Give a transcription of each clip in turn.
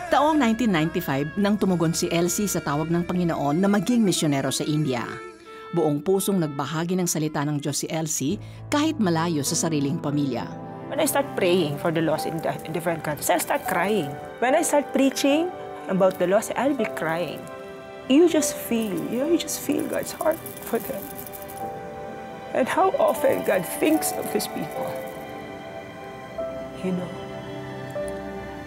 Taong 1995 nang tumugon si Elsie sa tawag ng Panginoon na maging misyonero sa India. Buong pusong nagbahagi ng salita ng Diyos si Elsie kahit malayo sa sariling pamilya. When I start praying for the lost in different countries, I'll start crying. When I start preaching about the lost, I'll be crying. You just feel God's heart for them. And how often God thinks of His people.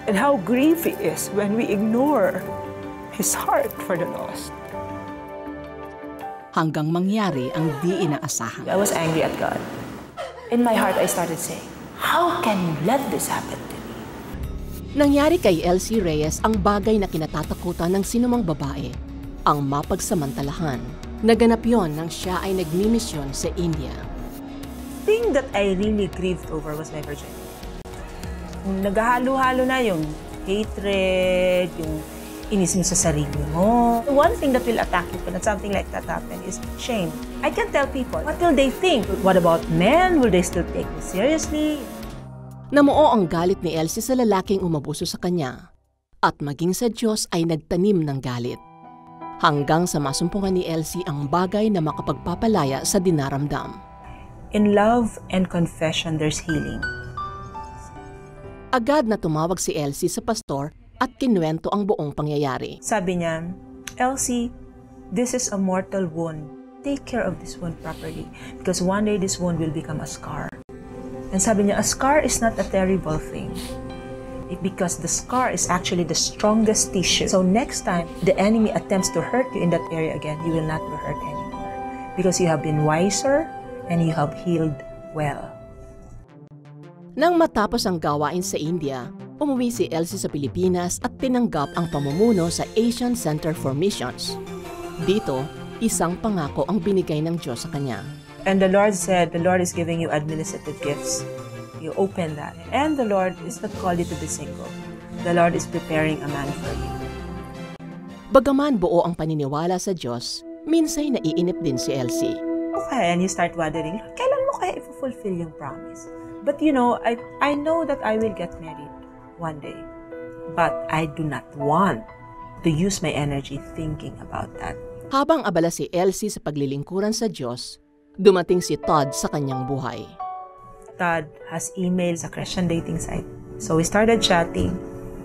And how grief He is when we ignore His heart for the lost. Hanggang mangyari ang di inaasahan. I was angry at God. In my heart, I started saying, how can you let this happen to me? Nangyari kay Elsie Reyes ang bagay na kinatatakutan ng sinumang babae, ang mapagsamantalahan. Naganap yon nang siya ay nagmimisyon sa India. The thing that I really grieved over was my virginity. Naghahalo-halo na yung hatred, yung inis mo sa sarili mo. The one thing that will attack you when something like that happen is shame. I can tell people, what will they think? What about men? Will they still take me seriously? Namuo ang galit ni Elsie sa lalaking umabuso sa kanya. At maging sa Diyos ay nagtanim ng galit. Hanggang sa masumpungan ni Elsie ang bagay na makapagpapalaya sa dinaramdam. In love and confession, there's healing. Agad na tumawag si Elsie sa pastor at kinuwento ang buong pangyayari. Sabi niya, Elsie, this is a mortal wound. Take care of this wound properly because one day this wound will become a scar. And sabi niya, a scar is not a terrible thing. Because the scar is actually the strongest tissue. So next time the enemy attempts to hurt you in that area again, you will not be hurt anymore. Because you have been wiser and you have healed well. Nang matapos ang gawain sa India, umuwi si Elsie sa Pilipinas at tinanggap ang pamumuno sa Asian Center for Missions. Dito, isang pangako ang binigay ng Diyos sa kanya. And the Lord said, the Lord is giving you administrative gifts. You open that. And the Lord is not called you to be single. The Lord is preparing a man for you. Bagaman buo ang paniniwala sa Diyos, minsay naiinip din si Elsie. Okay, and you start wondering, kailan mo kaya i-fulfill yung promise? But I know that I will get married one day. But I do not want to use my energy thinking about that. Habang abala si Elsie sa paglilingkuran sa Diyos, dumating si Todd sa kanyang buhay. Todd has emailed sa Christian dating site. So we started chatting.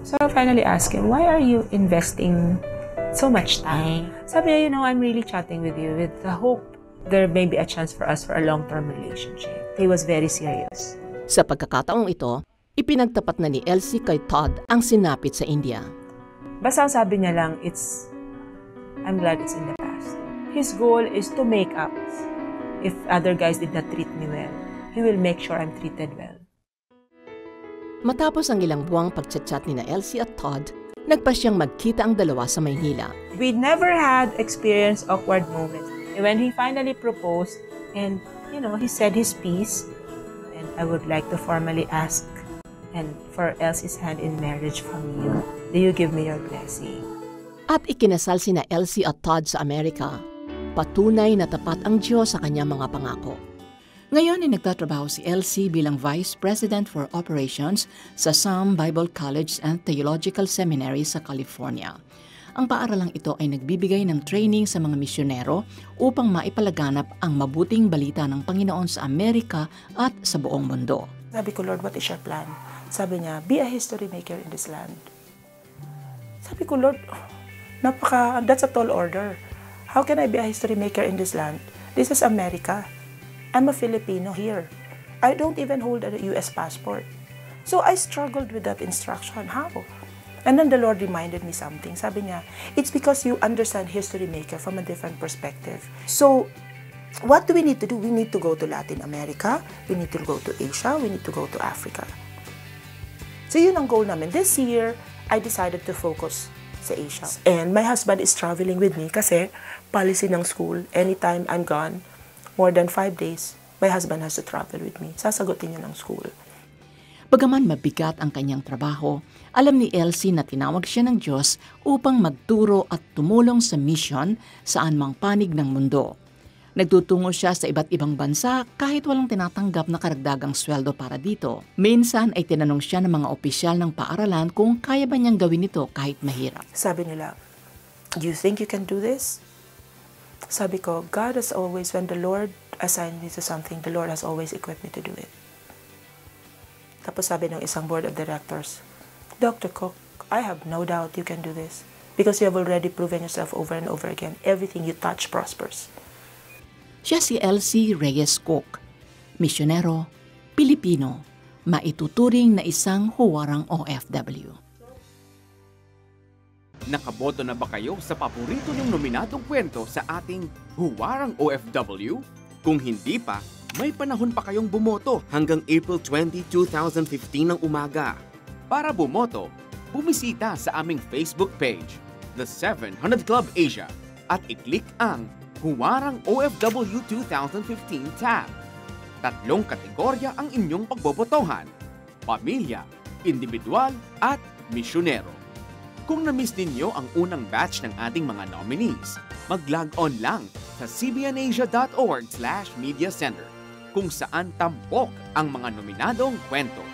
So I finally asked him, why are you investing so much time? Sabi niya, I'm really chatting with you with the hope there may be a chance for us for a long-term relationship. He was very serious. Sa pagkakataong ito, ipinagtapat na ni Elsie kay Todd ang sinapit sa India. Basta ang sabi niya lang, I'm glad it's in the past. His goal is to make up. If other guys did not treat me well, He will make sure I'm treated well. Matapos ang ilang buwang pagchat-chat ni na Elsie at Todd, nagpa siyang magkita ang dalawa sa Maynila. We never had experienced awkward moments. When he finally proposed and, he said his piece, and I would like to formally ask and for Elsie's hand in marriage from you. Do you give me your blessing? At ikinasal sina Elsie at Todd sa Amerika. Patunay na tapat ang Diyos sa kanyang mga pangako. Ngayon ay nagtatrabaho si Elsie bilang Vice President for Operations sa Sam Bible College and Theological Seminary sa California. Ang paaralang ito ay nagbibigay ng training sa mga misyonero upang maipalaganap ang mabuting balita ng Panginoon sa Amerika at sa buong mundo. Sabi ko, Lord, what is your plan? Sabi niya, be a history maker in this land. Sabi ko, Lord, that's a tall order. How can I be a history maker in this land? This is America. I'm a Filipino here. I don't even hold a U.S. passport. So I struggled with that instruction. How? And then the Lord reminded me something. Sabi niya, it's because you understand history maker from a different perspective. So what do we need to do? We need to go to Latin America. We need to go to Asia. We need to go to Africa. So yun ang goal namin. This year, I decided to focus sa Asia. And my husband is traveling with me kasi policy ng school. Anytime I'm gone, more than 5 days, my husband has to travel with me. Sasagutin niya ng school. Bagaman mabigat ang kanyang trabaho, alam ni Elsie na tinawag siya ng Diyos upang magturo at tumulong sa mission saan mang panig ng mundo. Nagtutungo siya sa iba't ibang bansa kahit walang tinatanggap na karagdagang sweldo para dito. Minsan ay tinanong siya ng mga opisyal ng paaralan kung kaya ba niyang gawin ito kahit mahirap. Sabi nila, "Do you think you can do this?" Sabi ko, God has always, when the Lord assigned me to something, the Lord has always equipped me to do it. Tapos sabi ng isang board of directors, "Dr. Cook, I have no doubt you can do this because you have already proven yourself over and over again. Everything you touch prospers." Siya si Elsie Reyes Cook, misyonero, Pilipino, maituturing na isang huwarang OFW. Nakaboto na ba kayo sa paborito niyong nominadong kwento sa ating Huwarang OFW? Kung hindi pa, may panahon pa kayong bumoto hanggang April 20, 2015 ng umaga. Para bumoto, bumisita sa aming Facebook page, The 700 Club Asia, at i-click ang Huwarang OFW 2015 tab. 3 kategorya ang inyong pagbobotohan: pamilya, individual, at misyonero. Kung na-miss ninyo ang unang batch ng ating mga nominees, mag-log on lang sa cbnasia.org/mediacenter kung saan tampok ang mga nominadong kwento.